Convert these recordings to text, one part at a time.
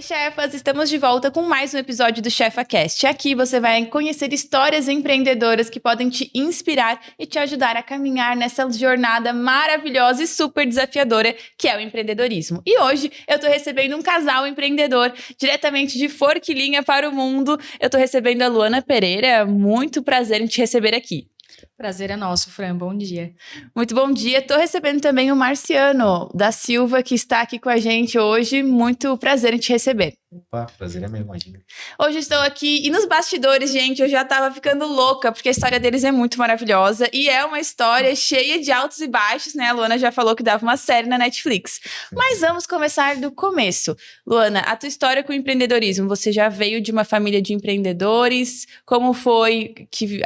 chefas! Estamos de volta com mais um episódio do ChefaCast. Aqui você vai conhecer histórias empreendedoras que podem te inspirar e te ajudar a caminhar nessa jornada maravilhosa e super desafiadora que é o empreendedorismo. E hoje eu tô recebendo um casal empreendedor diretamente de Forquilinha para o mundo. Eu tô recebendo a Luana Pereira. Muito prazer em te receber aqui. Prazer é nosso, Fran. Bom dia. Muito bom dia. Estou recebendo também o Marciano da Silva, que está aqui com a gente hoje. Muito prazer em te receber. Opa, prazer é meu, imagina. Hoje estou aqui e nos bastidores, gente, eu já tava ficando louca, porque a história deles é muito maravilhosa e é uma história cheia de altos e baixos, né? A Luana já falou que dava uma série na Netflix. Mas vamos começar do começo. Luana, a tua história com o empreendedorismo, você já veio de uma família de empreendedores? Como foi que,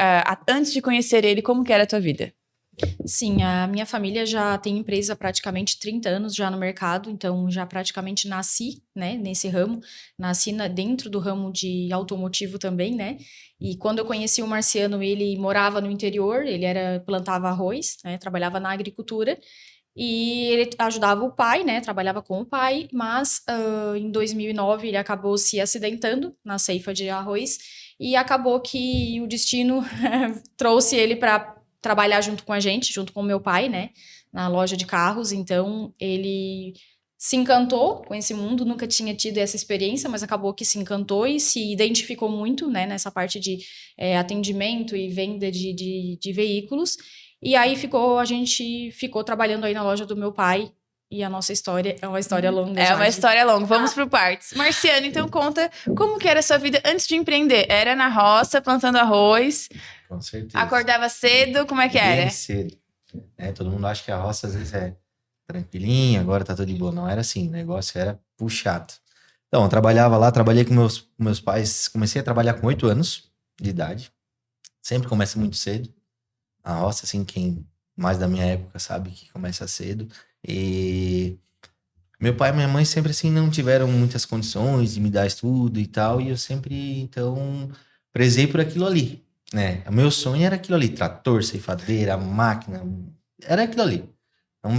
antes de conhecer ele, como que era a tua vida? Sim, a minha família já tem empresa há praticamente 30 anos já no mercado, então já praticamente nasci, né, nesse ramo, nasci dentro do ramo de automotivo também, né, e quando eu conheci o Marciano, ele morava no interior, plantava arroz, né, trabalhava na agricultura, e ele ajudava o pai, né, trabalhava com o pai, mas em 2009 ele acabou se acidentando na ceifa de arroz, e acabou que o destino trouxe ele para trabalhar junto com a gente, junto com o meu pai, né, na loja de carros. Então, ele se encantou com esse mundo, nunca tinha tido essa experiência, mas acabou que se encantou e se identificou muito, né, nessa parte de atendimento e venda de veículos. E aí a gente ficou trabalhando aí na loja do meu pai. E a nossa história é uma história longa. É uma história longa. Vamos por partes. Marciano, então conta como que era a sua vida antes de empreender. Era na roça, plantando arroz? Com certeza. Acordava cedo? Como é que era? Bem cedo. Todo mundo acha que a roça às vezes é tranquilinha, agora tá tudo de boa. Não era assim, o negócio era puxado. Então, eu trabalhava lá, trabalhei com meus pais. Comecei a trabalhar com 8 anos de idade. Sempre começa muito cedo. A roça, assim, quem mais da minha época sabe que começa cedo. E meu pai e minha mãe sempre, assim, não tiveram muitas condições de me dar estudo e tal. E eu sempre, então, prezei por aquilo ali, né? O meu sonho era aquilo ali. Trator, ceifadeira, máquina. Era aquilo ali.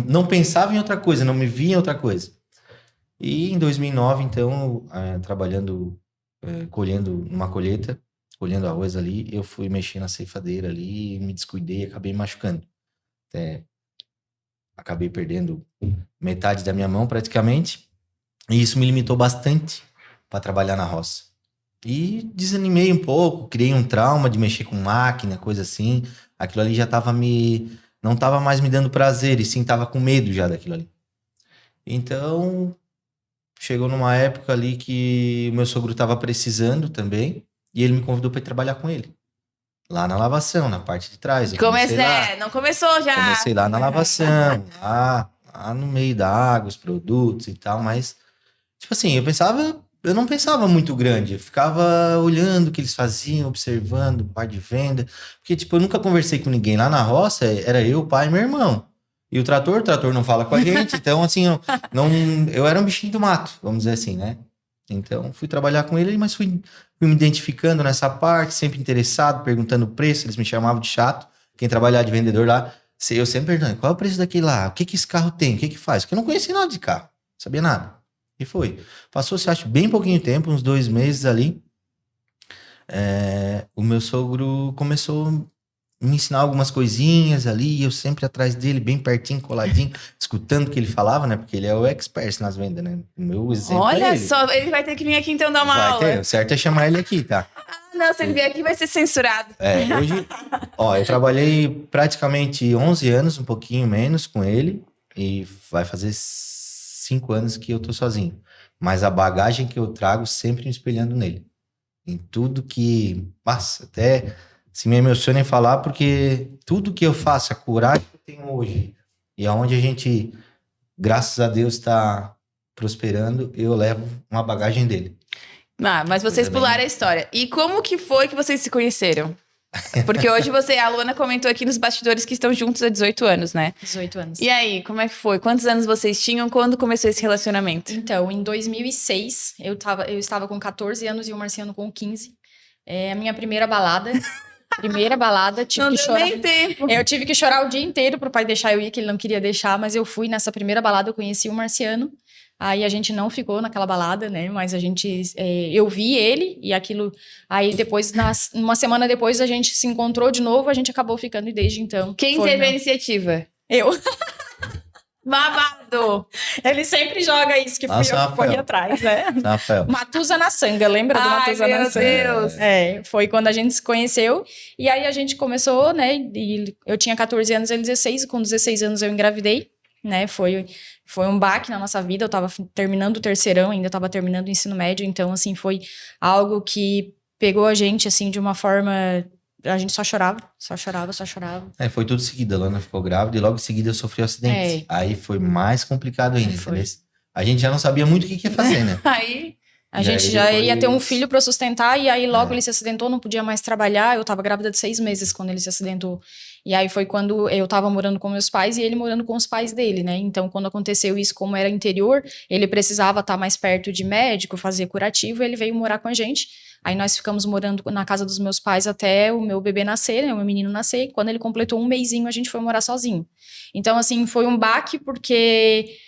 Não pensava em outra coisa, não me via em outra coisa. E em 2009, então, trabalhando, colhendo numa colheita, colhendo arroz ali, eu fui mexer na ceifadeira ali, me descuidei e acabei me machucando. Acabei perdendo metade da minha mão praticamente, e isso me limitou bastante para trabalhar na roça. E desanimei um pouco, criei um trauma de mexer com máquina, coisa assim. Aquilo ali já não estava mais me dando prazer, e sim estava com medo já daquilo ali. Então, chegou numa época ali que o meu sogro estava precisando também, e ele me convidou para ir trabalhar com ele. Lá na lavação, na parte de trás. Não começou já. Comecei lá na lavação, lá no meio da água, os produtos e tal, mas, tipo assim, eu não pensava muito grande, eu ficava olhando o que eles faziam, observando, parte de venda, porque, tipo, eu nunca conversei com ninguém. Lá na roça, era eu, o pai e meu irmão. E o trator não fala com a gente, então, assim, eu era um bichinho do mato, vamos dizer assim, né? Então, fui trabalhar com ele, mas fui me identificando nessa parte, sempre interessado, perguntando o preço, eles me chamavam de chato. Quem trabalhava de vendedor lá, eu sempre perguntando, qual é o preço daquele lá? O que esse carro tem? O que faz? Porque eu não conhecia nada de carro, não sabia nada. E foi. Passou-se, acho, bem pouquinho tempo, uns 2 meses ali, o meu sogro começou a me ensinar algumas coisinhas ali, eu sempre atrás dele, bem pertinho, coladinho, escutando o que ele falava, né? Porque ele é o expert nas vendas, né? O meu exemplo é ele. Olha só, ele vai ter que vir aqui então dar uma aula. O certo é chamar ele aqui, tá? Não, se ele vier aqui vai ser censurado. Hoje, eu trabalhei praticamente 11 anos, um pouquinho menos com ele, e vai fazer 5 anos que eu tô sozinho. Mas a bagagem que eu trago sempre me espelhando nele. Em tudo que... Nossa, até se me emociona em falar, porque tudo que eu faço, a coragem que eu tenho hoje, e aonde a gente, graças a Deus, está prosperando, eu levo uma bagagem dele. Mas vocês pularam a história. E como que foi que vocês se conheceram? Porque hoje a Luana comentou aqui nos bastidores que estão juntos há 18 anos, né? 18 anos. E aí, como é que foi? Quantos anos vocês tinham? Quando começou esse relacionamento? Então, em 2006, eu estava com 14 anos e o Marciano com 15. A minha primeira balada... tive que chorar. Não deu nem tempo. Eu tive que chorar o dia inteiro pro pai deixar eu ir, que ele não queria deixar, mas eu fui nessa primeira balada, eu conheci o Marciano. Aí a gente não ficou naquela balada, né? Mas a gente, eu vi ele e aquilo. Aí depois, uma semana depois, a gente se encontrou de novo, a gente acabou ficando e desde então. Quem teve a iniciativa? Eu. Babado! Ele sempre joga isso, que fui Nossa, eu que corri Rafael. atrás, né? Rafael. Matusa na Sanga, lembra do Ai, Matusa na meu Sanga? Deus! Foi quando a gente se conheceu. E aí a gente começou, né? E eu tinha 14 anos, ele 16. E com 16 anos eu engravidei, né? Foi um baque na nossa vida. Eu tava terminando o terceirão, ainda tava terminando o ensino médio. Então, assim, foi algo que pegou a gente, assim, de uma forma... A gente só chorava, só chorava, só chorava. Foi tudo seguido. A Luana ficou grávida e logo em seguida eu sofri um acidente. Aí foi mais complicado ainda, entendeu? A gente já não sabia muito o que ia fazer, né? Aí... A gente já depois... ia ter um filho para sustentar e aí logo ele se acidentou, não podia mais trabalhar. Eu tava grávida de 6 meses quando ele se acidentou. E aí foi quando eu tava morando com meus pais e ele morando com os pais dele, né? Então, quando aconteceu isso, como era interior, ele precisava estar mais perto de médico, fazer curativo, ele veio morar com a gente. Aí nós ficamos morando na casa dos meus pais até o meu bebê nascer, né? O meu menino nascer. Quando ele completou 1 mêsinho, a gente foi morar sozinho. Então, assim, foi um baque porque...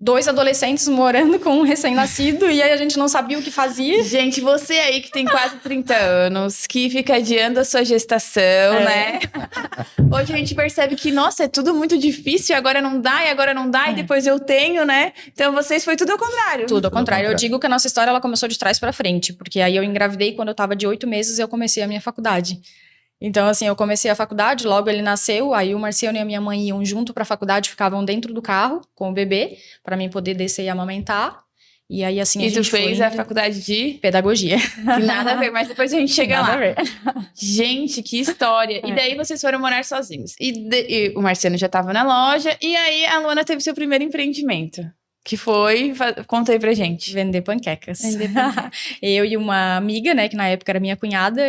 2 adolescentes morando com um recém-nascido e aí a gente não sabia o que fazia. Gente, você aí que tem quase 30 anos, que fica adiando a sua gestação, né? Hoje a gente percebe que, nossa, é tudo muito difícil, agora não dá, e depois eu tenho, né? Então vocês foi tudo ao contrário. Tudo ao contrário. Eu digo que a nossa história ela começou de trás pra frente, porque aí eu engravidei quando eu tava de 8 meses e eu comecei a minha faculdade. Então, assim, eu comecei a faculdade, logo ele nasceu, aí o Marciano e a minha mãe iam junto pra faculdade, ficavam dentro do carro com o bebê, pra mim poder descer e amamentar. E aí, assim, a gente tu fez a faculdade de... pedagogia. Que nada a ver, mas depois a gente chega Nada lá. a ver. Gente, que história. E daí vocês foram morar sozinhos. E o Marciano já tava na loja, e aí a Luana teve seu primeiro empreendimento. Que foi... Conta aí pra gente. Vender panquecas. Eu e uma amiga, né, que na época era minha cunhada,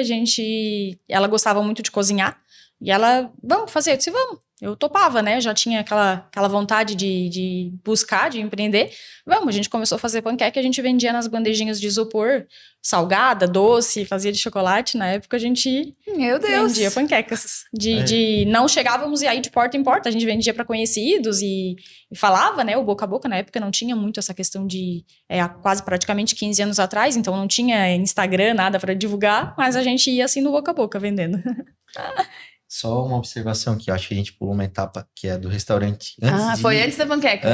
ela gostava muito de cozinhar. E ela, vamos fazer? Eu disse, vamos. Eu topava, né? Já tinha aquela vontade de buscar, de empreender. Vamos, a gente começou a fazer panqueca, a gente vendia nas bandejinhas de isopor, salgada, doce, fazia de chocolate. Na época a gente Meu Deus. vendia panquecas. Não chegávamos e aí de porta em porta, a gente vendia para conhecidos e falava, né? O boca a boca, na época não tinha muito essa questão de... há quase praticamente 15 anos atrás, então não tinha Instagram, nada para divulgar, mas a gente ia assim no boca a boca vendendo. Só uma observação que eu acho que a gente pulou uma etapa que é do restaurante. Foi antes da panqueca?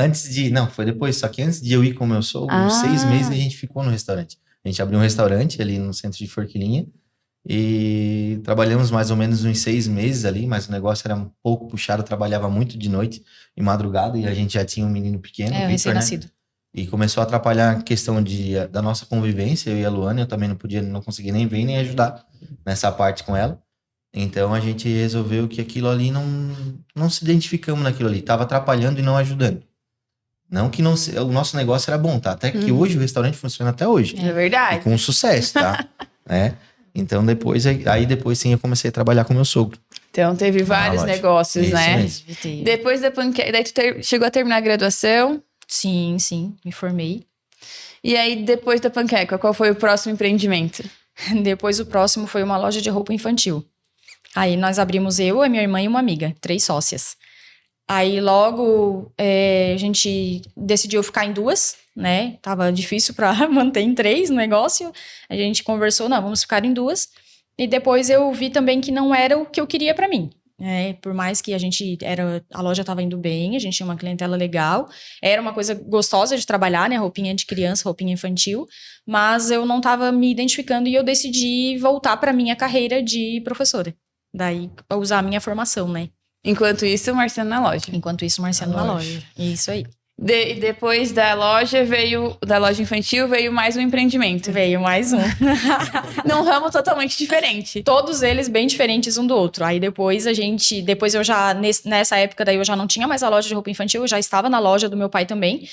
Não, foi depois. Só que antes de eu ir com o meu sogro, 6 meses a gente ficou no restaurante. A gente abriu um restaurante ali no centro de Forquilinha e trabalhamos mais ou menos uns 6 meses ali, mas o negócio era um pouco puxado, trabalhava muito de noite e madrugada e a gente já tinha um menino pequeno, Victor, recém-nascido. né? E começou a atrapalhar a questão da nossa convivência, eu e a Luana, eu também não conseguia nem ver nem ajudar nessa parte com ela. Então a gente resolveu que aquilo ali não se identificamos naquilo ali, estava atrapalhando e não ajudando. Não que o nosso negócio era bom, tá? Até que hoje o restaurante funciona até hoje. É verdade. E com sucesso, tá? Então depois sim eu comecei a trabalhar com meu sogro. Então teve vários negócios, Isso né? mesmo. Depois da panqueca, daí tu chegou a terminar a graduação? Sim, me formei. E aí depois da panqueca, qual foi o próximo empreendimento? Depois o próximo foi uma loja de roupa infantil. Aí nós abrimos eu, a minha irmã e uma amiga, 3 sócias. Aí logo a gente decidiu ficar em 2, né? Tava difícil para manter em 3 no negócio. A gente conversou, não, vamos ficar em 2. E depois eu vi também que não era o que eu queria para mim. Por mais que a loja estava indo bem, a gente tinha uma clientela legal, era uma coisa gostosa de trabalhar, né? Roupinha de criança, roupinha infantil, mas eu não estava me identificando e eu decidi voltar para minha carreira de professora. Daí, usar a minha formação, né? Enquanto isso, o Marciano na loja. Enquanto isso, o Marciano na loja. Isso aí. Depois da loja infantil, veio mais um empreendimento. Veio mais um. Num ramo totalmente diferente. Todos eles bem diferentes um do outro. Aí depois eu já, nessa época daí eu já não tinha mais a loja de roupa infantil, eu já estava na loja do meu pai também.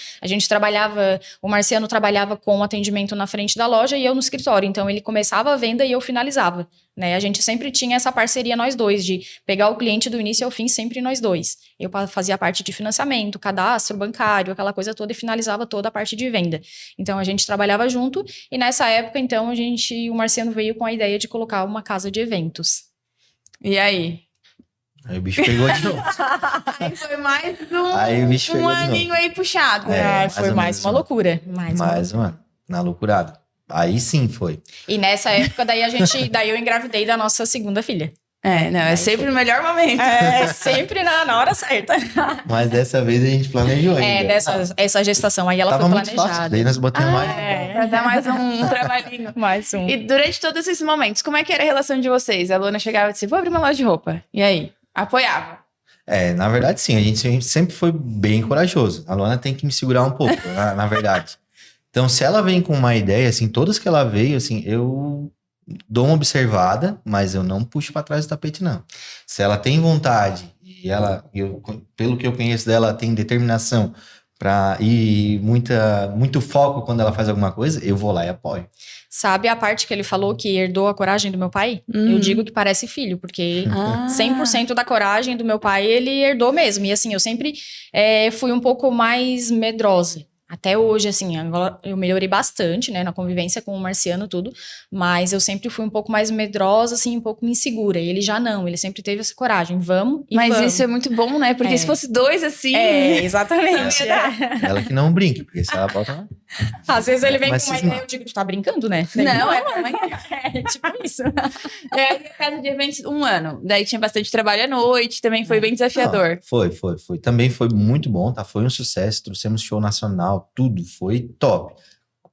O Marciano trabalhava com atendimento na frente da loja e eu no escritório. Então ele começava a venda e eu finalizava. Né? A gente sempre tinha essa parceria nós dois, de pegar o cliente do início ao fim, sempre nós dois. Eu fazia parte de financiamento, cadastro bancário, aquela coisa toda e finalizava toda a parte de venda. Então a gente trabalhava junto e nessa época então o Marciano veio com a ideia de colocar uma casa de eventos. E aí? Aí o bicho pegou de novo. Aí foi mais Aí o bicho um pegou de aninho aí puxado. Foi ou mais menos uma loucura. Mais uma Mas, mano, na loucurada. Aí sim foi. E nessa época, daí eu engravidei da nossa segunda filha. Não, é Aí sempre foi. o melhor momento. É, sempre na hora certa. Mas dessa vez a gente planejou ainda. Essa gestação aí, ela Tava foi muito fácil. planejada. Daí nós botamos mais. Pra dar mais um trabalhinho. Mais um. E durante todos esses momentos, como é que era a relação de vocês? A Luana chegava e disse, vou abrir uma loja de roupa. E aí? Apoiava. Na verdade, sim. A gente sempre foi bem corajoso. A Luana tem que me segurar um pouco, na verdade. Então, se ela vem com uma ideia, assim, todas que ela veio, assim, eu dou uma observada, mas eu não puxo para trás do tapete, não. Se ela tem vontade e pelo que eu conheço dela, tem determinação e muito foco quando ela faz alguma coisa, eu vou lá e apoio. Sabe a parte que ele falou que herdou a coragem do meu pai? Eu digo que parece filho, porque 100% da coragem do meu pai, ele herdou mesmo. E assim, eu sempre fui um pouco mais medrosa. Até hoje, assim, agora eu melhorei bastante, né, na convivência com o Marciano, tudo, mas eu sempre fui um pouco mais medrosa, assim, um pouco insegura, e ele já não, ele sempre teve essa coragem, vamos. Isso é muito bom, né, porque se fosse dois assim... Exatamente. Ela que não brinque, porque se ela bota... Às vezes ele vem Mas com uma cisma. ideia, eu digo, tu tá brincando, né? Não, Tipo isso. Aí a casa de eventos, 1 ano. Daí tinha bastante trabalho à noite, também foi bem desafiador. Foi. Também foi muito bom, tá? Foi um sucesso, trouxemos show nacional, tudo foi top.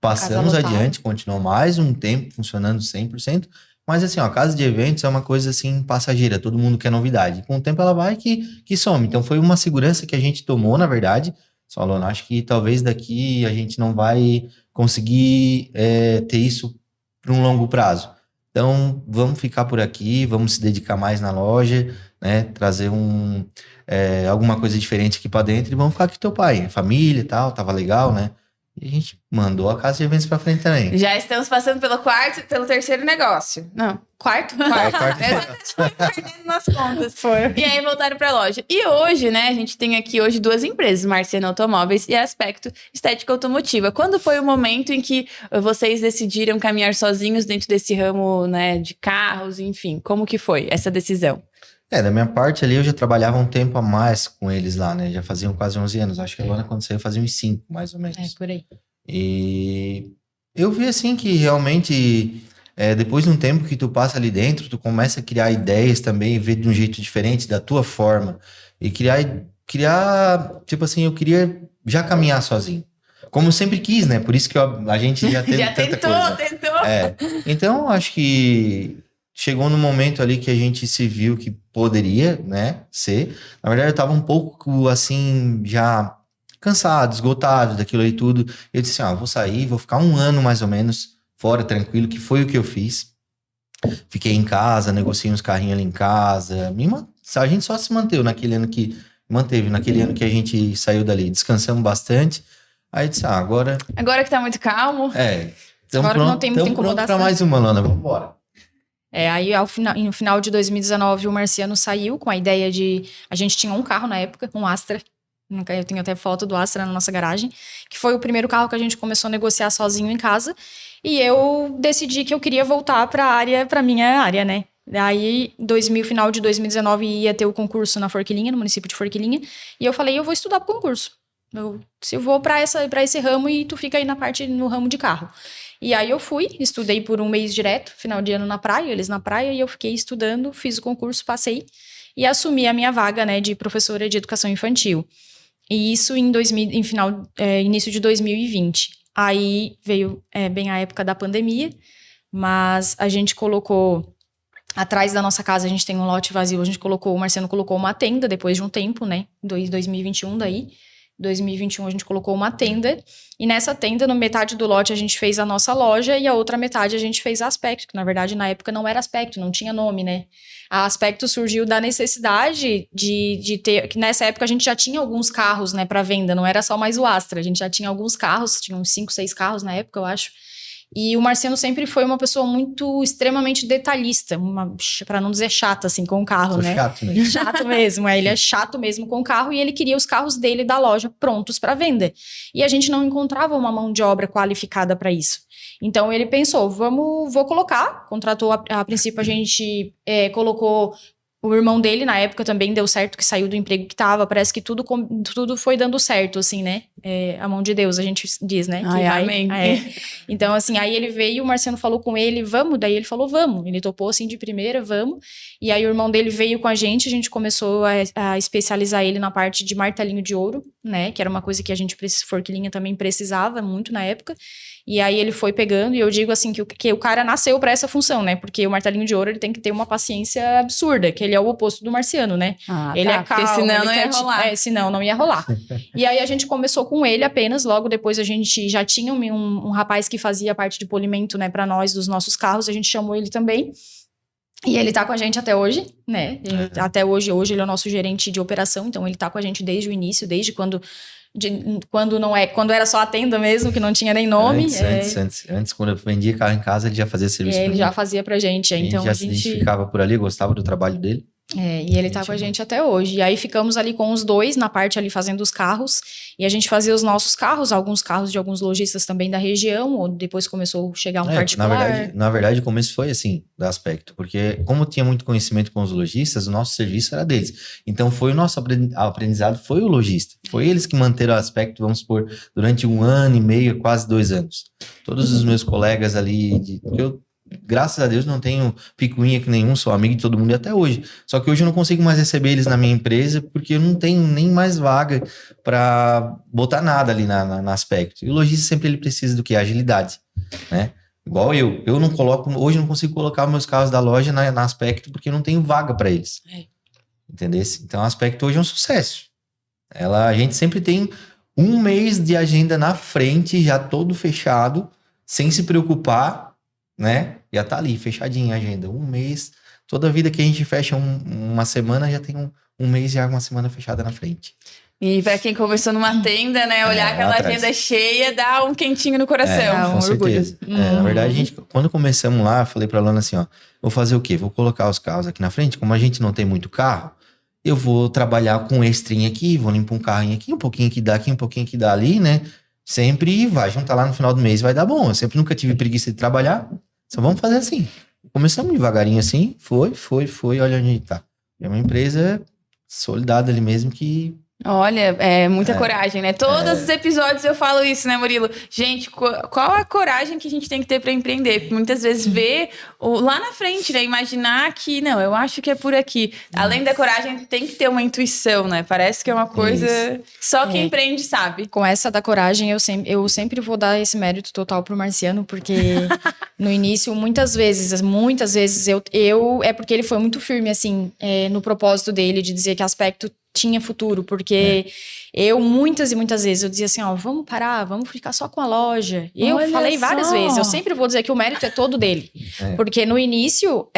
Passamos adiante, continuou mais um tempo funcionando 100%, mas assim, ó, a casa de eventos é uma coisa assim, passageira, todo mundo quer novidade. Com o tempo ela vai que some. Então foi uma segurança que a gente tomou, na verdade. Só, Luana, acho que talvez daqui a gente não vai conseguir ter isso para um longo prazo. Então, vamos ficar por aqui, vamos se dedicar mais na loja, né? Trazer alguma coisa diferente aqui para dentro e vamos ficar aqui com teu pai, família e tal, tava legal, né? E a gente mandou a casa de eventos para frente também. Já estamos passando pelo terceiro negócio. Não, quarto? Perdendo nas contas. Foi. E aí voltaram para a loja. E hoje, né, a gente tem aqui hoje 2 empresas, Marciano Automóveis e Aspecto Estética Automotiva. Quando foi o momento em que vocês decidiram caminhar sozinhos dentro desse ramo, né, de carros, enfim, como que foi essa decisão? Da minha parte ali, eu já trabalhava um tempo a mais com eles lá, né? Já faziam quase 11 anos. Acho que agora, quando saiu, fazia uns 5, mais ou menos. Por aí. E eu vi, assim, que realmente, depois de um tempo que tu passa ali dentro, tu começa a criar ideias também, ver de um jeito diferente, da tua forma. E criar tipo assim, eu queria já caminhar sozinho. Como eu sempre quis, né? Por isso que a gente já teve tanta coisa. tentou. Então, acho que chegou no momento ali que a gente se viu que poderia, né, ser. Na verdade, eu tava um pouco, assim, já cansado, esgotado daquilo aí tudo. Eu disse assim, vou sair, vou ficar 1 ano mais ou menos fora, tranquilo, que foi o que eu fiz. Fiquei em casa, negociei uns carrinhos ali em casa. A gente só se manteve naquele ano que a gente saiu dali. Descansamos bastante. Aí eu disse, agora Agora que tá muito calmo. Agora que não tem muita incomodação. Pra mais uma, Lana, vamos embora. Aí no final de 2019 o Marciano saiu com a ideia de... A gente tinha um carro na época, um Astra. Eu tenho até foto do Astra na nossa garagem. Que foi o primeiro carro que a gente começou a negociar sozinho em casa. E eu decidi que eu queria voltar pra minha área, né? Daí, final de 2019, ia ter o concurso na Forquilinha, no município de Forquilinha. E eu falei, eu vou estudar pro concurso. Eu vou pra esse ramo e tu fica aí no ramo de carro. E aí eu fui, estudei por 1 mês direto, final de ano na praia, eles na praia, e eu fiquei estudando, fiz o concurso, passei e assumi a minha vaga, né, de professora de educação infantil. E isso início de 2020. Aí veio bem a época da pandemia, mas a gente colocou, atrás da nossa casa a gente tem um lote vazio, o Marciano colocou uma tenda depois de um tempo, né, 2021 daí. 2021 a gente colocou uma tenda, e nessa tenda, no metade do lote, a gente fez a nossa loja, e a outra metade a gente fez a Aspecto, que na verdade na época não era Aspecto, não tinha nome, né? A Aspecto surgiu da necessidade de ter, que nessa época a gente já tinha alguns carros, né, para venda, não era só mais o Astra, a gente já tinha alguns carros, tinha uns 5, 6 carros na época, eu acho. E o Marciano sempre foi uma pessoa extremamente detalhista, para não dizer chata, assim, com o carro, né? Chato mesmo. Chato mesmo, ele é chato mesmo com o carro, e ele queria os carros dele da loja prontos para venda. E a gente não encontrava uma mão de obra qualificada para isso. Então ele pensou, vou colocar, contratou, a princípio a gente colocou O irmão dele, na época, também deu certo, que saiu do emprego que tava. Parece que tudo foi dando certo, assim, né? A mão de Deus, a gente diz, né? Ai, amém. Então, assim, aí ele veio, o Marciano falou com ele, vamos? Daí ele falou, vamos. Ele topou, assim, de primeira, vamos. E aí o irmão dele veio com a gente começou a especializar ele na parte de martelinho de ouro, né? Que era uma coisa que a gente, forquilhinha, também precisava muito na época. E aí ele foi pegando, e eu digo assim, que o cara nasceu pra essa função, né? Porque o martelinho de ouro, ele tem que ter uma paciência absurda, que ele é o oposto do Marciano, né? Ele é calmo, porque senão não ia rolar. Senão não ia rolar. E aí a gente começou com ele apenas, logo depois a gente já tinha um rapaz que fazia parte de polimento, né, pra nós, dos nossos carros, a gente chamou ele também. E ele tá com a gente até hoje, né? Até hoje ele é o nosso gerente de operação, então ele tá com a gente desde o início, desde quando era só a tenda mesmo, que não tinha nem nome. Antes, quando eu vendia carro em casa, ele já fazia serviço pra ele mim. já fazia pra gente. Então já se identificava por ali, gostava do trabalho dele. E ele tá com a gente até hoje. E aí ficamos ali com os dois, na parte ali fazendo os carros. E a gente fazia os nossos carros, alguns carros de alguns lojistas também da região, ou depois começou a chegar um particular. Na verdade, o começo foi assim, do aspecto. Porque como tinha muito conhecimento com os lojistas, o nosso serviço era deles. Então foi o nosso aprendizado, foi o lojista. Foi eles que manteram o aspecto, vamos supor, durante 1 ano e meio, quase 2 anos. Todos os meus colegas ali, graças a Deus não tenho picuinha que nenhum, sou amigo de todo mundo até hoje. Só que hoje eu não consigo mais receber eles na minha empresa porque eu não tenho nem mais vaga para botar nada ali no aspecto. E o lojista sempre ele precisa do quê? Agilidade, né? Igual eu não coloco, hoje não consigo colocar meus carros da loja na aspecto porque eu não tenho vaga para eles. Entendeu? Então o aspecto hoje é um sucesso. A gente sempre tem 1 mês de agenda na frente, já todo fechado, sem se preocupar, né? Já tá ali, fechadinha a agenda. 1 mês, toda vida que a gente fecha uma semana, já tem um mês e uma semana fechada na frente. E pra quem começou numa tenda, né? Olhar aquela agenda cheia, dá um quentinho no coração. Com certeza. Na verdade, a gente, quando começamos lá, eu falei pra Lana assim, ó, vou fazer o quê? Vou colocar os carros aqui na frente, como a gente não tem muito carro, eu vou trabalhar com um extrinho aqui, vou limpar um carrinho aqui, um pouquinho que dá aqui, um pouquinho que dá ali, né? Sempre vai juntar lá no final do mês, vai dar bom. Eu sempre nunca tive preguiça de trabalhar. Só vamos fazer assim. Começamos devagarinho assim, foi, olha onde a gente tá. É uma empresa solidada ali mesmo que... Olha, muita coragem, né? Todos os episódios eu falo isso, né, Murilo? Gente, qual a coragem que a gente tem que ter para empreender? Porque muitas vezes ver lá na frente, né? Imaginar que, não, eu acho que é por aqui. Além da coragem, tem que ter uma intuição, né? Parece que é uma coisa... Só quem empreende sabe. Com essa da coragem, eu sempre vou dar esse mérito total pro Marciano, porque no início, muitas vezes, é porque ele foi muito firme, assim, no propósito dele, de dizer que aspecto tinha futuro, porque eu muitas e muitas vezes eu dizia assim, ó, vamos parar, vamos ficar só com a loja. E eu falei várias vezes, eu sempre vou dizer que o mérito é todo dele, porque no início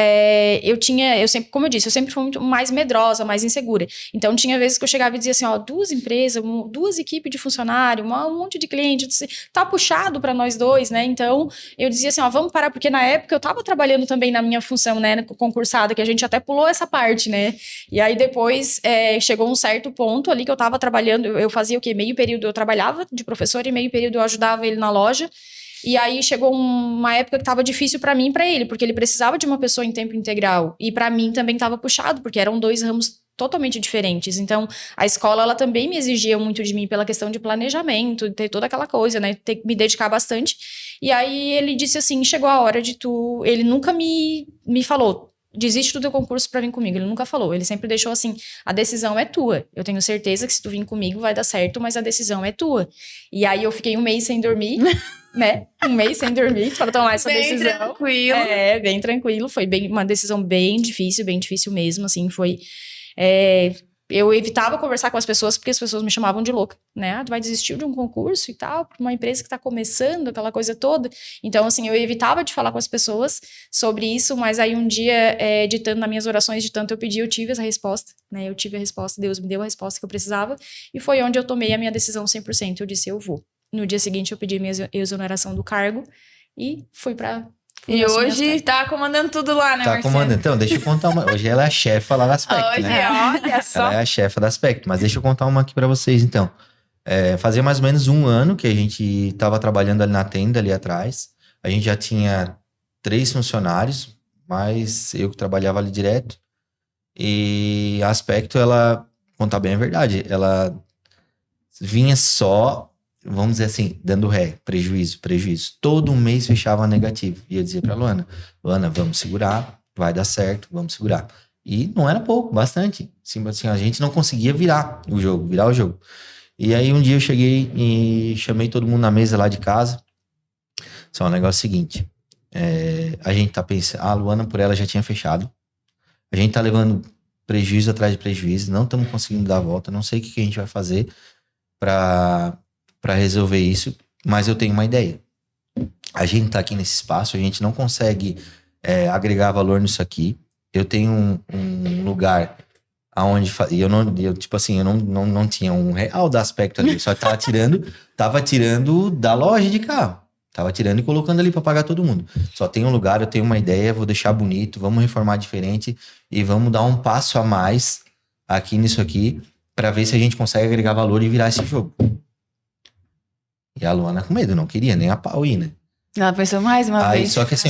eu sempre, como eu disse, eu sempre fui muito mais medrosa, mais insegura, então tinha vezes que eu chegava e dizia assim, ó, 2 empresas, 2 equipes de funcionário, um monte de cliente, tá puxado para nós dois, né, então eu dizia assim, ó, vamos parar, porque na época eu tava trabalhando também na minha função, né, concursada, que a gente até pulou essa parte, né, e aí depois chegou um certo ponto ali que eu tava trabalhando, eu fazia o quê? Meio período eu trabalhava de professora e meio período eu ajudava ele na loja. E aí chegou uma época que tava difícil pra mim e pra ele, porque ele precisava de uma pessoa em tempo integral. E pra mim também tava puxado, porque eram 2 ramos totalmente diferentes. Então, a escola, ela também me exigia muito de mim pela questão de planejamento, ter toda aquela coisa, né? Ter que me dedicar bastante. E aí ele disse assim, chegou a hora de tu... Ele nunca me falou... Desiste do teu concurso pra vir comigo. Ele nunca falou. Ele sempre deixou assim, a decisão é tua. Eu tenho certeza que se tu vir comigo vai dar certo, mas a decisão é tua. E aí eu fiquei 1 mês sem dormir, né? 1 mês sem dormir pra tomar essa decisão. Bem tranquilo. Bem tranquilo. Foi uma decisão bem difícil mesmo, assim, foi... Eu evitava conversar com as pessoas porque as pessoas me chamavam de louca, né? Tu vai desistir de um concurso e tal, pra uma empresa que tá começando, aquela coisa toda. Então, assim, eu evitava de falar com as pessoas sobre isso, mas aí um dia, nas minhas orações, de tanto eu pedi, eu tive essa resposta, né? Eu tive a resposta, Deus me deu a resposta que eu precisava, e foi onde eu tomei a minha decisão 100%. Eu disse, eu vou. No dia seguinte, eu pedi minha exoneração do cargo e fui pra... E hoje tá comandando tudo lá, né, Tá Marciano? comandando. Então, deixa eu contar uma... Hoje ela é a chefa lá da Aspecto, hoje, né? Olha só. Ela é a chefa da Aspecto. Mas deixa eu contar uma aqui pra vocês, então. Fazia mais ou menos 1 ano que a gente tava trabalhando ali na tenda, ali atrás. A gente já tinha 3 funcionários, mas eu que trabalhava ali direto. E aspecto, ela, contar bem a verdade, ela vinha só, vamos dizer assim, dando ré, prejuízo. Todo mês fechava negativo. E eu dizia pra Luana, vamos segurar, vai dar certo, vamos segurar. E não era pouco, bastante. Assim, a gente não conseguia virar o jogo. E aí um dia eu cheguei e chamei todo mundo na mesa lá de casa. Só o negócio seguinte, a gente tá pensando, a Luana por ela já tinha fechado. A gente tá levando prejuízo atrás de prejuízo, não estamos conseguindo dar a volta, não sei o que a gente vai fazer para resolver isso, mas eu tenho uma ideia. A gente tá aqui nesse espaço, a gente não consegue agregar valor nisso aqui. Eu tenho um lugar aonde eu não tinha um real da aspecto ali, só tava tirando da loja de carro. Tava tirando e colocando ali para pagar todo mundo. Só tem um lugar, eu tenho uma ideia, vou deixar bonito, vamos reformar diferente e vamos dar um passo a mais aqui nisso aqui para ver se a gente consegue agregar valor e virar esse jogo. E a Luana com medo, não queria nem a pau ir, né? Ela pensou mais uma vez. Só que assim,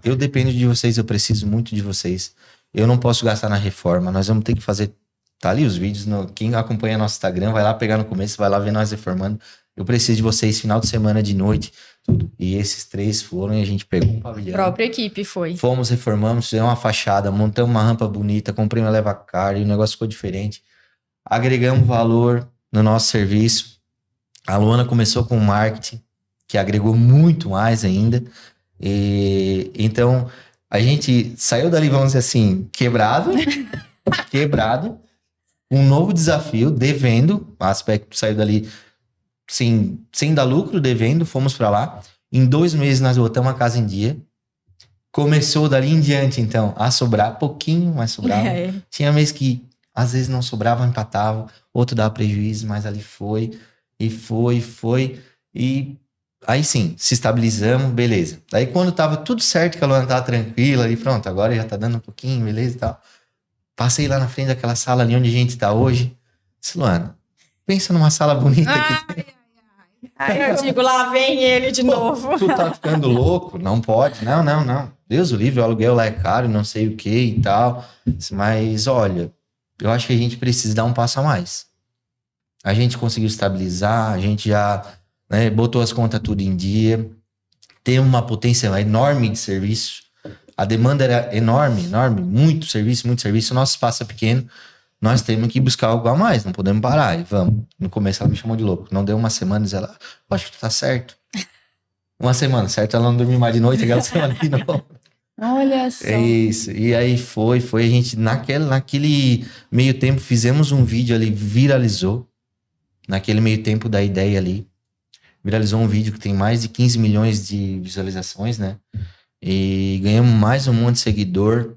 eu dependo de vocês, eu preciso muito de vocês. Eu não posso gastar na reforma, nós vamos ter que fazer, tá ali os vídeos, quem acompanha nosso Instagram, vai lá pegar no começo, vai lá ver nós reformando. Eu preciso de vocês, final de semana, de noite, tudo. E esses 3 foram e a gente pegou um pavilhão. A própria equipe foi. Fomos, reformamos, fizemos uma fachada, montamos uma rampa bonita, comprei uma leva-car e o negócio ficou diferente. Agregamos valor no nosso serviço. A Luana começou com marketing, que agregou muito mais ainda. E então, a gente saiu dali, vamos dizer assim, quebrado, um novo desafio, devendo, o aspecto saiu dali sem dar lucro, devendo, fomos pra lá. Em 2 meses nós botamos a casa em dia. Começou dali em diante, então, a sobrar, pouquinho, mas sobrava. Tinha mês que às vezes não sobrava, empatava, outro dava prejuízo, mas ali foi. E aí sim, se estabilizamos, beleza. Daí quando tava tudo certo, que a Luana tava tranquila ali, pronto, agora já tá dando um pouquinho, beleza e tal. Passei lá na frente daquela sala ali onde a gente tá hoje. Disse, Luana, pensa numa sala bonita aqui. Eu digo, lá vem ele de novo. Tu tá ficando louco? Não pode. Não. Deus o livre, o aluguel lá é caro, não sei o que e tal. Mas, olha, eu acho que a gente precisa dar um passo a mais. A gente conseguiu estabilizar, a gente já botou as contas tudo em dia. Tem uma potência enorme de serviço. A demanda era enorme, muito serviço. O nosso espaço é pequeno. Nós temos que buscar algo a mais, não podemos parar. E vamos. No começo ela me chamou de louco. Não deu uma semana, diz ela, acho que tu tá certo. Uma semana, certo? Ela não dormiu mais de noite, aquela semana de novo. Olha só. É isso. E aí foi. A gente, naquele meio tempo, fizemos um vídeo ali, viralizou. Naquele meio tempo da ideia ali. Viralizou um vídeo que tem mais de 15 milhões de visualizações, né? E ganhamos mais um monte de seguidor.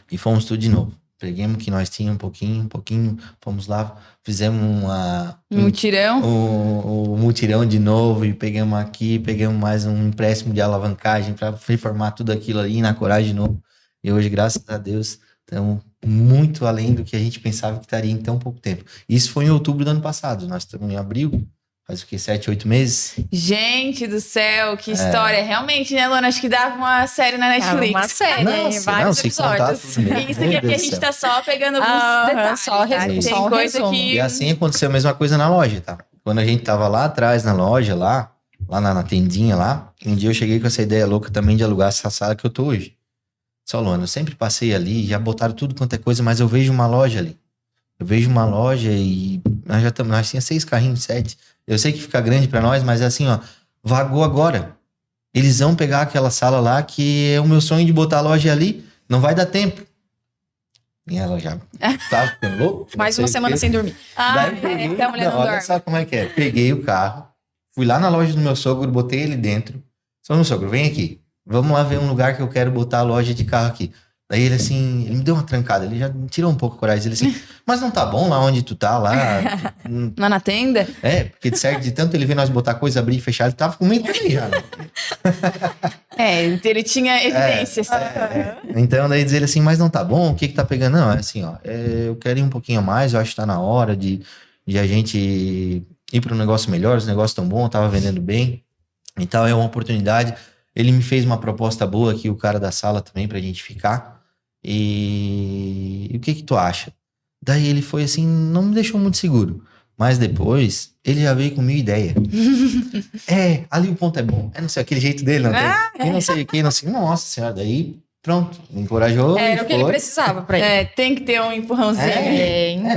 E fomos tudo de novo. Pegamos o que nós tínhamos, um pouquinho, fomos lá, fizemos mutirão. O mutirão de novo, e pegamos mais um empréstimo de alavancagem para reformar tudo aquilo ali, na coragem de novo. E hoje, graças a Deus, estamos muito além do que a gente pensava que estaria em tão pouco tempo. Isso foi em outubro do ano passado, nós estamos em abril. Faz o quê? 7, 8 meses? Gente do céu, que história. Realmente, né, Luana? Acho que dava uma série na Netflix. Uma série, vários episódios. Isso aqui a gente tá só pegando alguns detalhes. Só Tem coisa que... E assim aconteceu a mesma coisa na loja, tá? Quando a gente tava lá atrás na loja, lá na tendinha lá, um dia eu cheguei com essa ideia louca também de alugar essa sala que eu tô hoje. Só, Luana, eu sempre passei ali, já botaram tudo quanto é coisa, mas eu vejo uma loja ali. Eu vejo uma loja e nós tínhamos 6 carrinhos, 7. Eu sei que fica grande pra nós, mas é assim, ó, vagou agora. Eles vão pegar aquela sala lá que é o meu sonho de botar a loja ali, não vai dar tempo. E ela já tava ficando louco. Mais uma semana sem dormir. Que a mulher não olha dorme. só como é que é. Peguei o carro, fui lá na loja do meu sogro, botei ele dentro. Só, meu sogro, vem aqui. Vamos lá ver um lugar que eu quero botar a loja de carro aqui. Daí ele assim, ele me deu uma trancada, ele já me tirou um pouco a coragem. Ele assim, mas não tá bom lá onde tu tá, lá? Lá na tenda? Porque de certo, de tanto ele ver nós botar coisa, abrir e fechar, ele tava com medo também já. Né? Ele tinha evidências. Então daí diz ele assim, mas não tá bom, o que tá pegando? Não, é assim, ó, eu quero ir um pouquinho a mais, eu acho que tá na hora de a gente ir para um negócio melhor, os negócios tão bons, tava vendendo bem. Então é uma oportunidade. Ele me fez uma proposta boa aqui, o cara da sala também, pra gente ficar. E o que tu acha? Daí ele foi assim, não me deixou muito seguro. Mas depois, ele já veio com 1000 ideias. Ali o ponto é bom. Não sei, aquele jeito dele, não tem? E não sei o que, não sei. Nossa senhora, daí pronto, me encorajou. Era o que ele precisava pra ele. Tem que ter um empurrãozinho.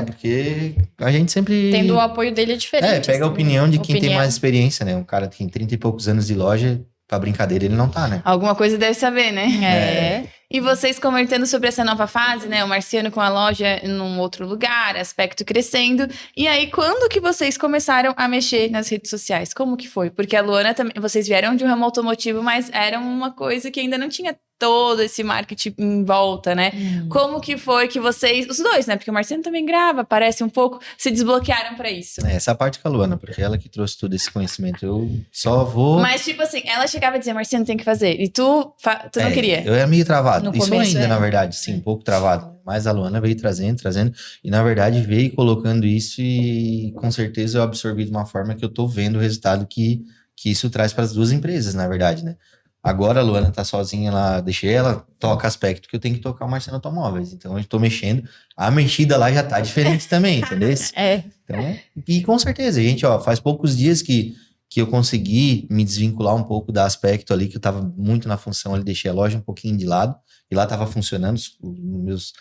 Porque a gente sempre... Tendo o apoio dele é diferente. Pega a assim, opinião de quem tem mais experiência, né? Um cara que tem 30 e poucos anos de loja, pra brincadeira ele não tá, né? Alguma coisa deve saber, né? E vocês comentando sobre essa nova fase, né? O Marciano com a loja num outro lugar, aspecto crescendo. E aí, quando que vocês começaram a mexer nas redes sociais? Como que foi? Porque a Luana também... Vocês vieram de um ramo automotivo, mas era uma coisa que ainda não tinha todo esse marketing em volta, né? Como que foi que vocês... Os dois, né? Porque o Marciano também grava, parece um pouco... Se desbloquearam pra isso. Essa parte com a Luana, porque ela que trouxe todo esse conhecimento. Eu só vou... Mas, tipo assim, ela chegava a dizer, Marciano, tem que fazer. E tu não queria. Eu era meio travado. No Isso começo, ainda, na verdade, sim, um pouco travado. Mas a Luana veio trazendo. E, na verdade, veio colocando isso e, com certeza, eu absorvi de uma forma que eu tô vendo o resultado que isso traz para as duas empresas, na verdade, né? Agora a Luana tá sozinha lá, deixei ela, toca aspecto que eu tenho que tocar o Marciano Automóveis. Então, eu tô mexendo. A mexida lá já tá diferente também, entendeu? Então, e com certeza, gente, faz poucos dias que eu consegui me desvincular um pouco da aspecto ali, que eu tava muito na função ali, deixei a loja um pouquinho de lado, e lá tava funcionando, os meus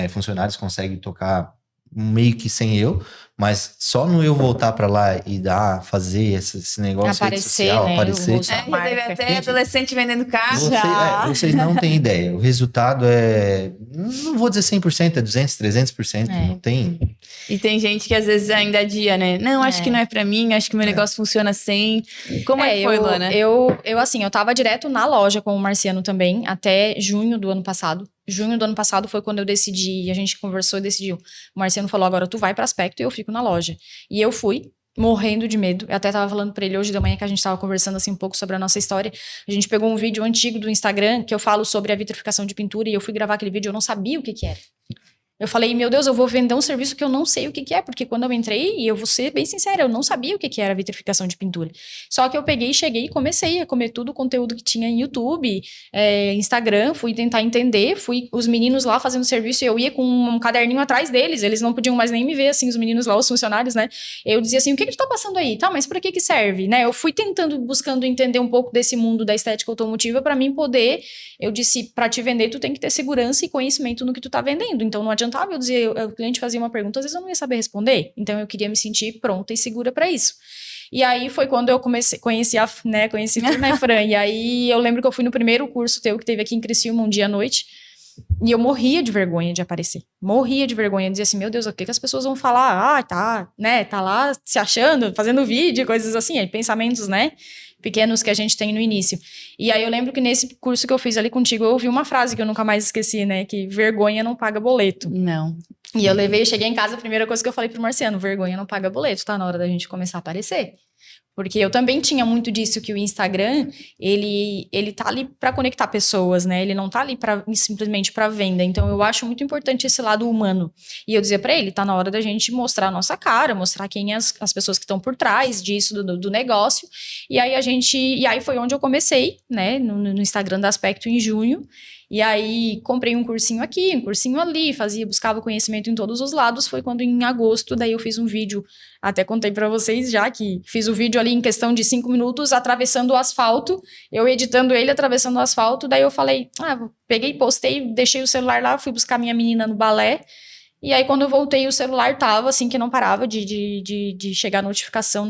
funcionários conseguem tocar meio que sem eu, mas só no eu voltar pra lá e fazer esse negócio aparecer, né, aparecer. Teve até adolescente vendendo carro. Vocês não têm ideia. O resultado não vou dizer 100%, é 200%, 300%. Não tem. E tem gente que às vezes ainda adia, né? Não, acho que não é pra mim, acho que meu negócio funciona assim. Como é que foi, Luana? Eu tava direto na loja com o Marciano também, até junho do ano passado. Junho do ano passado foi quando eu decidi, a gente conversou e decidiu. O Marciano falou, agora tu vai para aspecto e eu fico na loja. E eu fui, morrendo de medo. Eu até tava falando pra ele hoje de manhã, que a gente tava conversando assim um pouco sobre a nossa história. A gente pegou um vídeo antigo do Instagram, que eu falo sobre a vitrificação de pintura, e eu fui gravar aquele vídeo, eu não sabia o que era. Eu falei, meu Deus, eu vou vender um serviço que eu não sei o que é, porque quando eu entrei, e eu vou ser bem sincera, eu não sabia o que era vitrificação de pintura. Só que eu cheguei e comecei a comer tudo o conteúdo que tinha em YouTube, Instagram, fui tentar entender, os meninos lá fazendo serviço, e eu ia com um caderninho atrás deles, eles não podiam mais nem me ver, assim, os meninos lá, os funcionários, né? Eu dizia assim, o que tu tá passando aí? Tá, mas pra que serve, né? Eu fui buscando entender um pouco desse mundo da estética automotiva pra mim poder, eu disse, pra te vender, tu tem que ter segurança e conhecimento no que tu tá vendendo, então não adiantava eu dizer, o cliente fazia uma pergunta, às vezes eu não ia saber responder, então eu queria me sentir pronta e segura pra isso. E aí foi quando eu conheci tu, né, Fran? E aí eu lembro que eu fui no primeiro curso teu que teve aqui em Criciúma um dia à noite, e eu morria de vergonha de aparecer. Morria de vergonha, dizia assim, meu Deus, o que as pessoas vão falar? Tá lá se achando, fazendo vídeo, coisas assim, aí pensamentos, né, pequenos que a gente tem no início. E aí eu lembro que nesse curso que eu fiz ali contigo, eu ouvi uma frase que eu nunca mais esqueci, né, que vergonha não paga boleto. Não. E eu cheguei em casa, a primeira coisa que eu falei pro Marciano, vergonha não paga boleto, tá na hora da gente começar a aparecer. Porque eu também tinha muito disso, que o Instagram, ele tá ali para conectar pessoas, né? Ele não tá ali simplesmente para venda. Então, eu acho muito importante esse lado humano. E eu dizia para ele, tá na hora da gente mostrar a nossa cara, mostrar quem as pessoas que estão por trás disso, do negócio. E aí foi onde eu comecei, né? No Instagram da Aspecto em junho. E aí, comprei um cursinho aqui, um cursinho ali, buscava conhecimento em todos os lados. Foi quando, em agosto, daí eu fiz um vídeo, até contei pra vocês já, que fiz o vídeo ali em questão de 5 minutos, atravessando o asfalto, eu editando ele, atravessando o asfalto. Daí eu falei, peguei, postei, deixei o celular lá, fui buscar minha menina no balé. E aí, quando eu voltei, o celular tava, assim, que não parava de chegar notificação,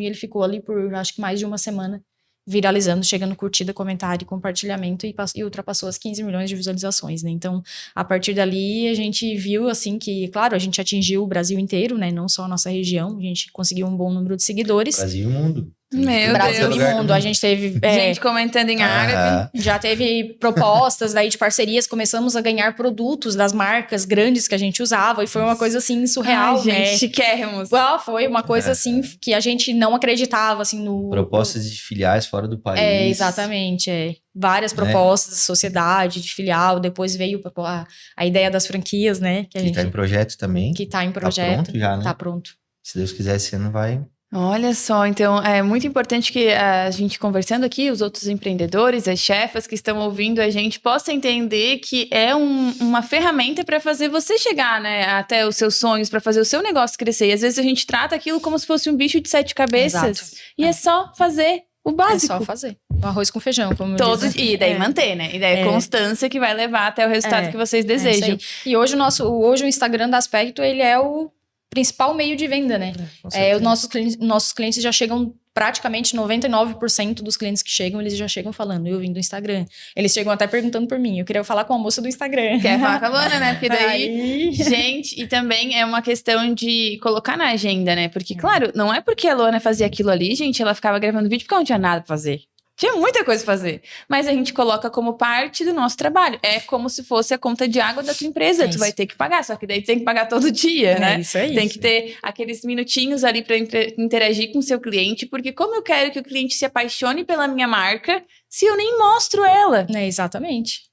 e ele ficou ali por, acho que mais de uma semana, viralizando, chegando curtida, comentário, compartilhamento e ultrapassou as 15 milhões de visualizações, né? Então, a partir dali, a gente viu, assim, que, claro, a gente atingiu o Brasil inteiro, né? Não só a nossa região, a gente conseguiu um bom número de seguidores. Brasil e mundo. Meu Brasil Deus. e mundo. A gente teve... gente comentando em árabe. Já teve propostas daí de parcerias, começamos a ganhar produtos das marcas grandes que a gente usava, e foi uma coisa, assim, surreal, né? Gente, chiquérrimos. Foi uma coisa, assim, que a gente não acreditava, assim, no... Propostas de filiais fora do país. Exatamente, Várias propostas de sociedade, de filial, depois veio a ideia das franquias, né? Que tá em projeto também. Que tá em projeto. Tá pronto já, né? Tá pronto. Se Deus quiser, esse ano vai Olha só, então é muito importante que a gente conversando aqui, os outros empreendedores, as chefas que estão ouvindo a gente, possam entender que é uma ferramenta para fazer você chegar, né, até os seus sonhos, para fazer o seu negócio crescer. E às vezes a gente trata aquilo como se fosse um bicho de 7 cabeças. Exato. E é só fazer o básico. É só fazer. O arroz com feijão, como Todo dizem. dia, e daí manter, né? E daí é constância que vai levar até o resultado que vocês desejam. E hoje o Instagram da Aspecto, ele é o principal meio de venda, né? Os nossos clientes já chegam, praticamente 99% dos clientes que chegam, eles já chegam falando, eu vim do Instagram. Eles chegam até perguntando por mim, eu queria falar com a moça do Instagram. Quer falar com a Luana, né? Porque daí, gente, e também é uma questão de colocar na agenda, né? Porque, claro, não é porque a Luana fazia aquilo ali, gente, ela ficava gravando vídeo porque ela não tinha nada pra fazer. Tinha muita coisa pra fazer. Mas a gente coloca como parte do nosso trabalho. É como se fosse a conta de água da tua empresa. Tu vai ter que pagar, só que daí tu tem que pagar todo dia, né? Isso aí. Tem que ter aqueles minutinhos ali pra interagir com o seu cliente, porque como eu quero que o cliente se apaixone pela minha marca, se eu nem mostro ela? Exatamente.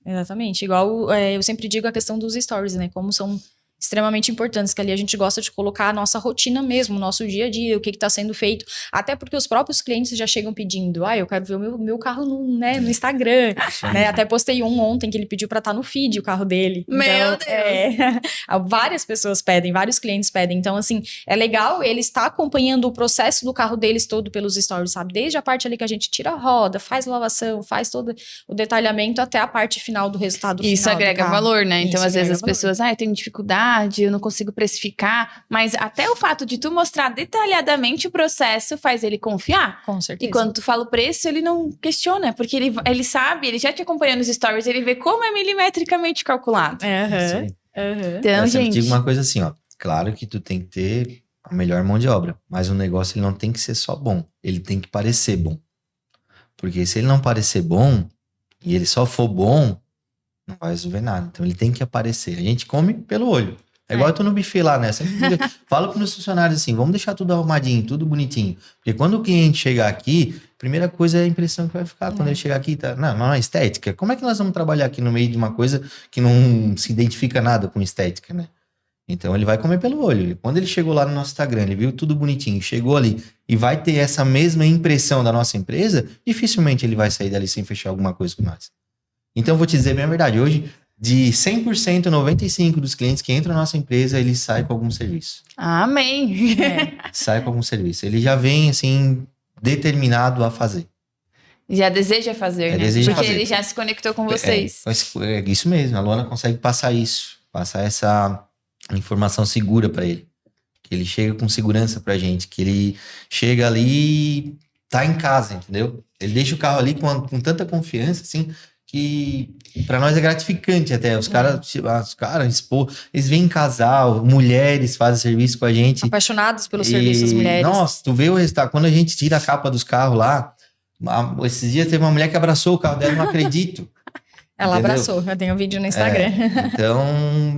Igual eu sempre digo a questão dos stories, né? Como são extremamente importantes, que ali a gente gosta de colocar a nossa rotina mesmo, o nosso dia a dia, o que está sendo feito, até porque os próprios clientes já chegam pedindo, eu quero ver o meu carro no Instagram, né? Até postei ontem que ele pediu para estar no feed o carro dele. Meu Deus! Várias pessoas pedem, vários clientes pedem, então assim, é legal ele estar acompanhando o processo do carro deles todo pelos stories, sabe? Desde a parte ali que a gente tira a roda, faz lavação, faz todo o detalhamento até a parte final do resultado final. Isso agrega valor, né? Então, às vezes as pessoas, eu tenho dificuldade, eu não consigo precificar, mas até o fato de tu mostrar detalhadamente o processo faz ele confiar. Com certeza. E quando tu fala o preço, ele não questiona, porque ele sabe, ele já te acompanha nos stories, ele vê como é milimetricamente calculado. Então, eu gente... digo uma coisa assim, ó, claro que tu tem que ter a melhor mão de obra, mas o negócio ele não tem que ser só bom, ele tem que parecer bom. Porque se ele não parecer bom, e ele só for bom, não vai resolver nada. Então ele tem que aparecer. A gente come pelo olho. É igual tu no buffet lá, né? Fala para os funcionários assim, vamos deixar tudo arrumadinho, tudo bonitinho. Porque quando o cliente chegar aqui, a primeira coisa é a impressão que vai ficar. Quando ele chegar aqui, tá... Não é estética. Como é que nós vamos trabalhar aqui no meio de uma coisa que não se identifica nada com estética, né? Então ele vai comer pelo olho. Quando ele chegou lá no nosso Instagram, ele viu tudo bonitinho, chegou ali e vai ter essa mesma impressão da nossa empresa, dificilmente ele vai sair dali sem fechar alguma coisa com nós. Então eu vou te dizer bem a verdade, hoje de 100%, 95% dos clientes que entram na nossa empresa, eles saem com algum serviço. Amém! Sai com algum serviço. Ele já vem, assim, determinado a fazer. Já deseja fazer, né? Porque ele já se conectou com vocês. É isso mesmo, a Luana consegue passar isso. Passar essa informação segura para ele. Que ele chega com segurança pra gente. Que ele chega ali e tá em casa, entendeu? Ele deixa o carro ali com tanta confiança, assim... que para nós é gratificante até. Os caras, eles vêm em casal, mulheres fazem serviço com a gente. Apaixonados pelos serviços das mulheres. Nossa, tu vê o resultado. Quando a gente tira a capa dos carros lá, esses dias teve uma mulher que abraçou o carro dela, não acredito. Ela abraçou, eu tenho um vídeo no Instagram. Então,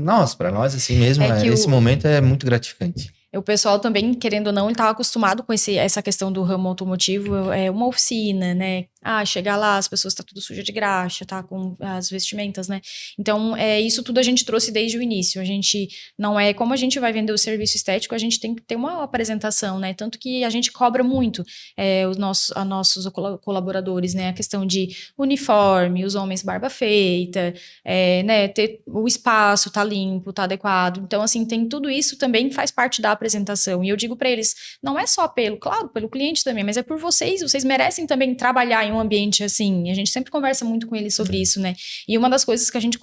nossa, para nós assim mesmo, esse momento é muito gratificante. O pessoal também, querendo ou não, ele estava acostumado com essa questão do ramo automotivo, é uma oficina, né? Chegar lá, as pessoas tá tudo suja de graxa, tá com as vestimentas, né? Então, isso tudo a gente trouxe desde o início. A gente não é como a gente vai vender o serviço estético, a gente tem que ter uma apresentação, né? Tanto que a gente cobra muito os nossos colaboradores, né? A questão de uniforme, os homens barba feita, né? Ter o espaço tá limpo, tá adequado. Então, assim, tem tudo isso também faz parte da apresentação. E eu digo para eles, não é só pelo cliente também, mas é por vocês merecem também trabalhar em um ambiente assim. A gente sempre conversa muito com eles sobre isso, né? E uma das coisas que a gente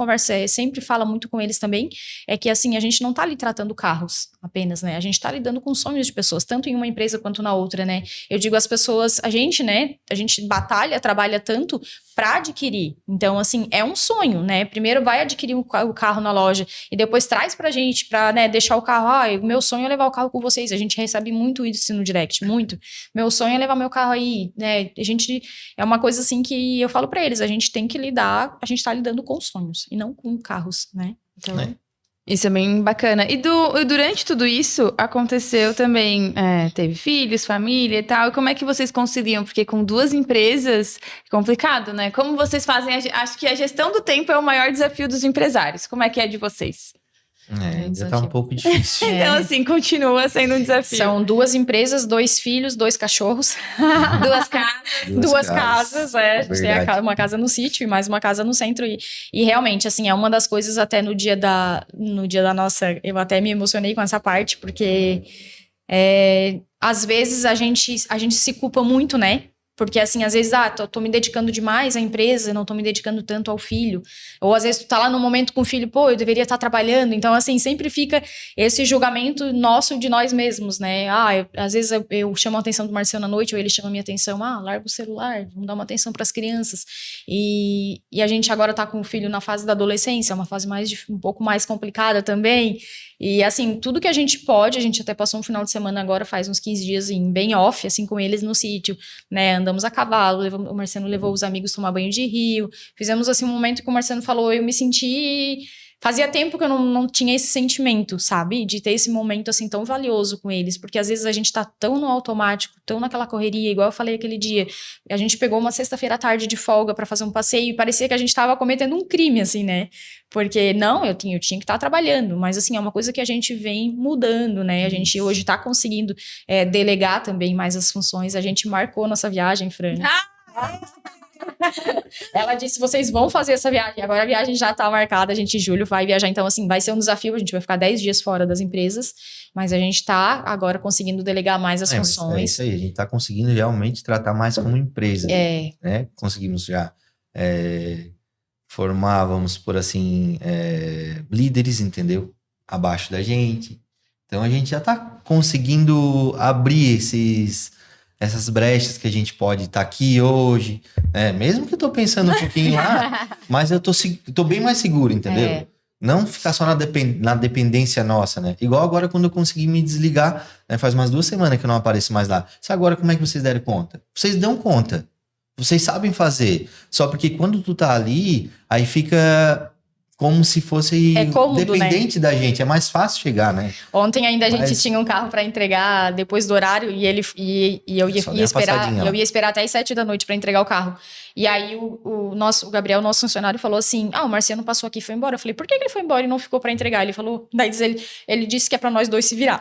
sempre fala muito com eles também, é que assim, a gente não tá ali tratando carros apenas, né? A gente tá lidando com sonhos de pessoas, tanto em uma empresa quanto na outra, né? Eu digo as pessoas, a gente batalha, trabalha tanto para adquirir. Então, assim, é um sonho, né? Primeiro vai adquirir o carro na loja e depois traz pra gente, pra, né, deixar o carro. O meu sonho é levar o carro com vocês. A gente recebe muito isso no direct, muito. Meu sonho é levar meu carro aí, né? É uma coisa assim que eu falo pra eles, a gente tem que lidar, a gente tá lidando com sonhos e não com carros, né? Então... Isso é bem bacana. E durante tudo isso, aconteceu também, teve filhos, família e tal. E como é que vocês conciliam? Porque com 2 empresas, é complicado, né? Como vocês fazem? Acho que a gestão do tempo é o maior desafio dos empresários. Como é que é de vocês? Ainda tá um pouco difícil. Então, assim, continua sendo um desafio. São 2 empresas, 2 filhos, 2 cachorros. 2 casas. Duas casas, a gente tem uma casa no sítio e mais uma casa no centro. E realmente, assim, é uma das coisas até no dia da nossa... Eu até me emocionei com essa parte, porque às vezes a gente se culpa muito, né? Porque, assim, às vezes, tô me dedicando demais à empresa, não tô me dedicando tanto ao filho. Ou, às vezes, tu tá lá no momento com o filho, pô, eu deveria estar trabalhando. Então, assim, sempre fica esse julgamento nosso de nós mesmos, né? Às vezes eu chamo a atenção do Marciano à noite, ou ele chama a minha atenção, larga o celular, vamos dar uma atenção pras crianças. E a gente agora tá com o filho na fase da adolescência, uma fase um pouco mais complicada também. E, assim, tudo que a gente pode, a gente até passou um final de semana agora, faz uns 15 dias, bem off, assim, com eles no sítio, né? Andamos a cavalo, o Marciano levou os amigos tomar banho de rio. Fizemos, assim, um momento que o Marciano falou, eu me senti... Fazia tempo que eu não tinha esse sentimento, sabe? De ter esse momento, assim, tão valioso com eles. Porque, às vezes, a gente tá tão no automático, tão naquela correria, igual eu falei aquele dia. A gente pegou uma sexta-feira à tarde de folga pra fazer um passeio e parecia que a gente tava cometendo um crime, assim, né? Porque, não, eu tinha que estar trabalhando. Mas, assim, é uma coisa que a gente vem mudando, né? A gente hoje tá conseguindo delegar também mais as funções. A gente marcou nossa viagem, Fran. Ela disse, vocês vão fazer essa viagem. Agora a viagem já tá marcada, a gente em julho vai viajar. Então, assim, vai ser um desafio. A gente vai ficar 10 dias fora das empresas. Mas a gente tá agora conseguindo delegar mais as funções. É isso aí, a gente tá conseguindo realmente tratar mais como empresa. Né? Conseguimos já formar, vamos por assim, líderes, entendeu? Abaixo da gente. Então, a gente já tá conseguindo abrir essas brechas que a gente pode estar aqui hoje, mesmo que eu tô pensando um pouquinho lá, mas eu tô bem mais seguro, entendeu? Não ficar só na dependência nossa, né? Igual agora quando eu consegui me desligar, né? Faz umas 2 semanas que eu não apareço mais lá. Sabe agora como é que vocês deram conta? Vocês dão conta. Vocês sabem fazer. Só porque quando tu tá ali, aí fica... como se fosse cômodo, dependente, né, da gente. É mais fácil chegar, né? Ontem ainda a gente tinha um carro para entregar depois do horário e eu ia esperar até as 7 da noite para entregar o carro. E aí o Gabriel, nosso funcionário, falou assim, o Marciano passou aqui e foi embora. Eu falei, por que ele foi embora e não ficou para entregar? Ele falou, daí ele disse que é para nós 2 se virar.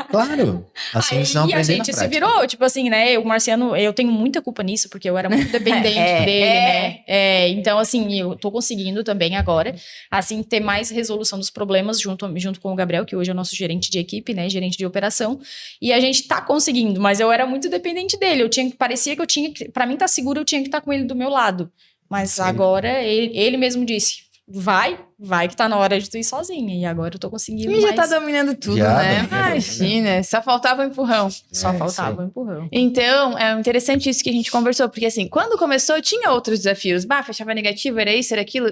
Claro. Assim eles vão aprender. E a gente se virou, tipo assim, né? O Marciano, eu tenho muita culpa nisso, porque eu era muito dependente dele, né? Então, assim, eu tô conseguindo também agora, assim, ter mais resolução dos problemas junto com o Gabriel, que hoje é o nosso gerente de equipe, né? Gerente de operação. E a gente tá conseguindo, mas eu era muito dependente dele. Parecia que eu tinha que, pra mim tá seguro, eu tinha que estar com ele do meu lado. Mas sim, agora ele mesmo disse, vai que tá na hora de tu ir sozinha. E agora eu tô conseguindo já tá dominando tudo, né? Imagina, só faltava o empurrão. Só faltava o empurrão. Então, é interessante isso que a gente conversou, porque assim, quando começou, tinha outros desafios. Fechava negativo, era isso, era aquilo.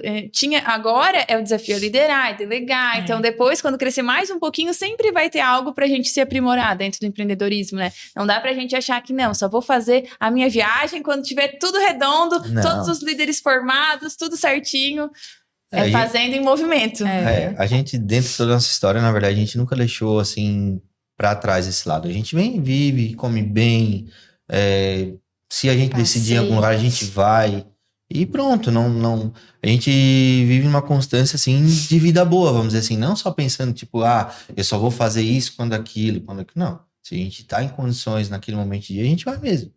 Agora é o desafio liderar, delegar. Então, depois, quando crescer mais um pouquinho, sempre vai ter algo pra gente se aprimorar dentro do empreendedorismo, né? Não dá pra gente achar que não, só vou fazer a minha viagem quando tiver tudo redondo, todos os líderes formados, tudo certinho. Fazendo em movimento. A gente, dentro da nossa história, na verdade, a gente nunca deixou, assim, pra trás esse lado. A gente vem, vive, come bem. Se a gente decidir em algum lugar, a gente vai. E pronto, a gente vive numa constância, assim, de vida boa, vamos dizer assim. Não só pensando, tipo, eu só vou fazer isso quando aquilo. Não. Se a gente tá em condições naquele momento de dia, a gente vai mesmo.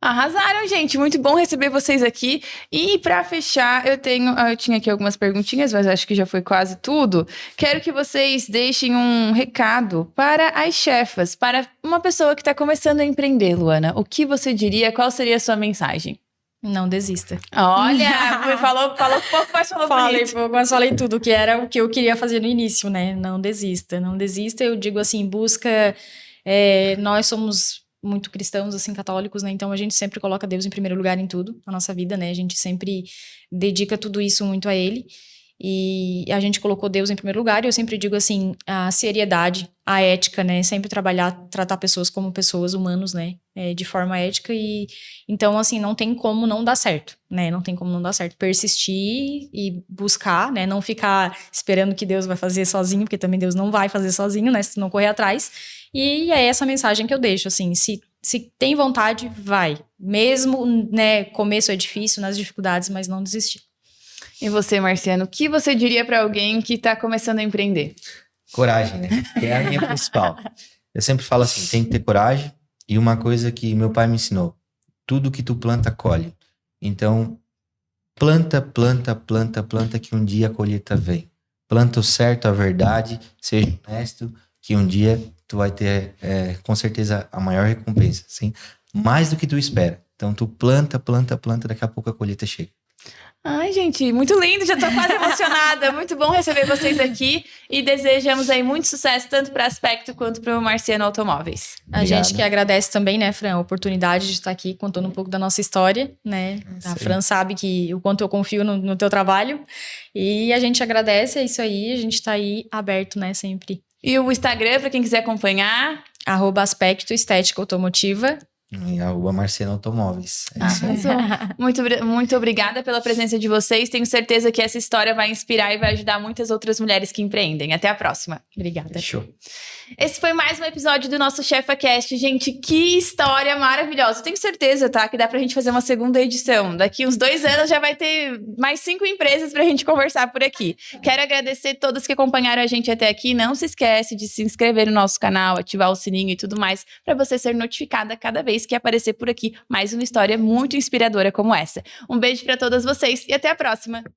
Arrasaram, gente. Muito bom receber vocês aqui. E para fechar, eu tinha aqui algumas perguntinhas, mas acho que já foi quase tudo. Quero que vocês deixem um recado para as chefas, para uma pessoa que está começando a empreender, Luana. O que você diria? Qual seria a sua mensagem? Não desista. Olha, falou pouco, mas falou bonito. Mas falei tudo, que era o que eu queria fazer no início, né? Não desista. Não desista, eu digo assim, busca... nós somos... muito cristãos, assim, católicos, né? Então a gente sempre coloca Deus em primeiro lugar em tudo, na nossa vida, né? A gente sempre dedica tudo isso muito a Ele. E a gente colocou Deus em primeiro lugar. E eu sempre digo assim, a seriedade, a ética, né? Sempre tratar pessoas como pessoas, humanos, né? De forma ética. E então, assim, não tem como não dar certo, né? Não tem como não dar certo. Persistir e buscar, né? Não ficar esperando que Deus vai fazer sozinho, porque também Deus não vai fazer sozinho, né? Se tu não correr atrás. E é essa mensagem que eu deixo, assim, se tem vontade, vai. Mesmo, né, começo é difícil, nas dificuldades, mas não desistir. E você, Marciano, o que você diria para alguém que está começando a empreender? Coragem, né? Que é a minha principal. Eu sempre falo assim, tem que ter coragem. E uma coisa que meu pai me ensinou, tudo que tu planta, colhe. Então, planta, planta, planta, planta, que um dia a colheita vem. Planta o certo, a verdade, seja honesto, que um dia tu vai ter, com certeza, a maior recompensa, assim, mais do que tu espera. Então, tu planta, planta, planta, daqui a pouco a colheita chega. Ai, gente, muito lindo, já tô quase emocionada. Muito bom receber vocês aqui e desejamos aí muito sucesso, tanto para Aspecto quanto para o Marciano Automóveis. A Obrigado. gente que agradece também, né, Fran, a oportunidade de estar aqui contando um pouco da nossa história, né? Isso A aí. Fran sabe que o quanto eu confio no teu trabalho e a gente agradece, é isso aí, a gente tá aí aberto, né, sempre. E o Instagram, para quem quiser acompanhar. @Aspecto Estética Automotiva. E a Marciano Automóveis. É isso aí. Arrasou. Muito obrigada pela presença de vocês. Tenho certeza que essa história vai inspirar e vai ajudar muitas outras mulheres que empreendem. Até a próxima. Obrigada. Show. Esse foi mais um episódio do nosso ChefaCast. Gente, que história maravilhosa. Eu tenho certeza, tá? Que dá pra gente fazer uma segunda edição. Daqui uns 2 anos já vai ter mais 5 empresas pra gente conversar por aqui. Quero agradecer a todos que acompanharam a gente até aqui. Não se esquece de se inscrever no nosso canal, ativar o sininho e tudo mais, pra você ser notificada cada vez que aparecer por aqui mais uma história muito inspiradora como essa. Um beijo pra todas vocês e até a próxima.